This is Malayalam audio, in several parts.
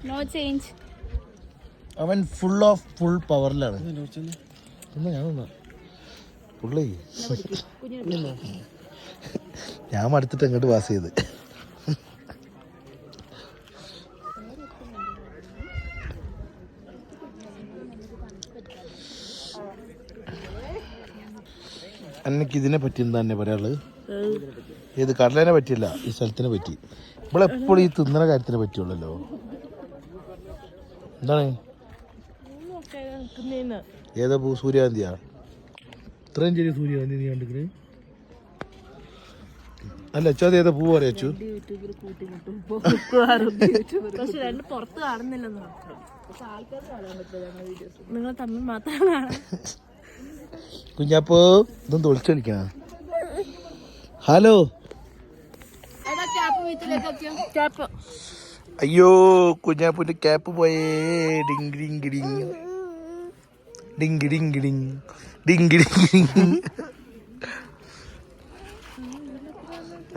No change. അവൻ ഫുൾ പവറിലാണ്. ഞാൻ മടുത്തിട്ട് അങ്ങോട്ട് പാസ് ചെയ്ത്. എനിക്ക് ഇതിനെ പറ്റി എന്താ തന്നെ പറയാനുള്ളത്? ഏത് കടലേനെ പറ്റിയല്ല, ഈ സ്ഥലത്തിനെ പറ്റി. നമ്മളെപ്പോഴും ഈ തിന്നണ കാര്യത്തിനെ പറ്റിയുള്ളല്ലോ. എന്താണ് ഏതാ പൂ? സൂര്യകാന്തിയാ? ഇത്രയും ചെറിയ സൂര്യകാന്തി നീ കണ്ടിക്കണ്? അല്ല അച്ഛാ, അത് ഏതാ പൂ പറയാ അച്ചു? നിങ്ങൾ തമ്മിൽ മാത്രമാണ്. കുഞ്ഞാപ്പോ ഇതൊന്നും തൊളിച്ചു കളിക്കണ. ഹലോ. അയ്യോ, കുഞ്ഞാപ്പൂന്റെ ക്യാപ്പ് പോയേ. ഡിങ് ഡിങ് ഡിങ് ഡിങ് ഡിങ് ഡിങ് ഡിങ് ഡിങ്.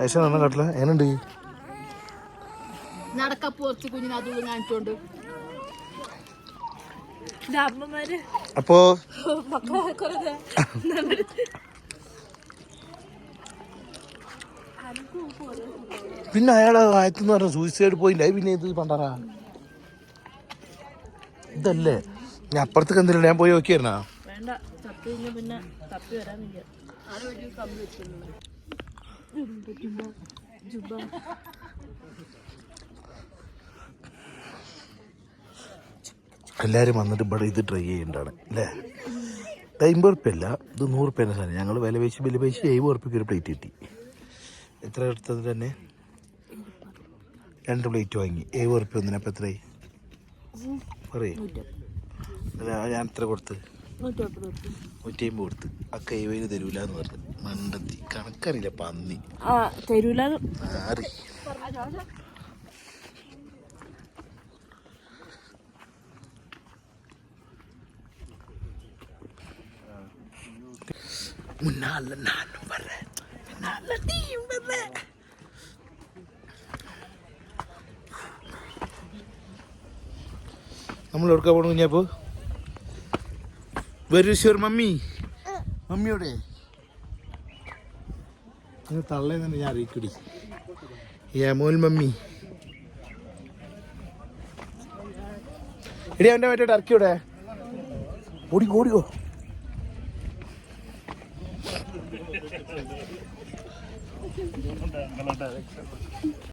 ഐഷ നന്ന കാട്ടില്ല. എങ്ങനുണ്ട്? നടക്കപ്പുറത്ത് കുഞ്ഞിനെ അത് കാണിച്ചോണ്ട് അപ്പോ പിന്നെ അയാളെ ആയത്തെന്ന് പറഞ്ഞ സൂയിസൈഡ് പോയിന്റ്. പിന്നെ ഇത് പണ്ടാറാ ഇതല്ലേ? ഞാൻ അപ്പുറത്തേക്ക് എന്തില്ല, ഞാൻ പോയി നോക്കിയായിരുന്നാ. എല്ലാവരും വന്നിട്ട് ഇവിടെ ഇത് ട്രൈ ചെയ്യേണ്ടതാണ് അല്ലേ? 50 ഉറുപ്പ്യല്ല, ഇത് 100 ഉറുപ്പ്യേൻ്റെ സാധനം. ഞങ്ങൾ വില പേശി 70 ഉറുപ്പ്യക്ക് ഒരു പ്ലേറ്റ് കിട്ടി. എത്ര എടുത്തത് തന്നെ? 2 പ്ലേറ്റ് വാങ്ങി 70 ഉറുപ്പ്യ ഒന്നിന്. അപ്പം എത്രയായി പറയേ? അല്ല, ഞാൻ എത്ര കൊടുത്ത്? 150 കൊടുത്ത്. ആ കൈവയിൽ തരൂല എന്ന് പറഞ്ഞു. മണ്ടത്തി കണക്കറിയില്ല, പന്നി തരൂല. ആറി മുന്നാല നാനും വരേൻ, മുന്നാല നീയും വരേൻ. നമ്മൾ എവിടെക്കാ പോകണം കുഞ്ഞാപ്പോ? വരൂശ്വർ മമ്മി. മമ്മിയോടെ തള്ളേന്നെ ഞാൻ അറിയിക്കടി. യമോൽ മമ്മി എടി, അവൻ്റെ മറ്റേ ടർക്കിയോടെ ഓടിക്കോ ഓടിക്കോ.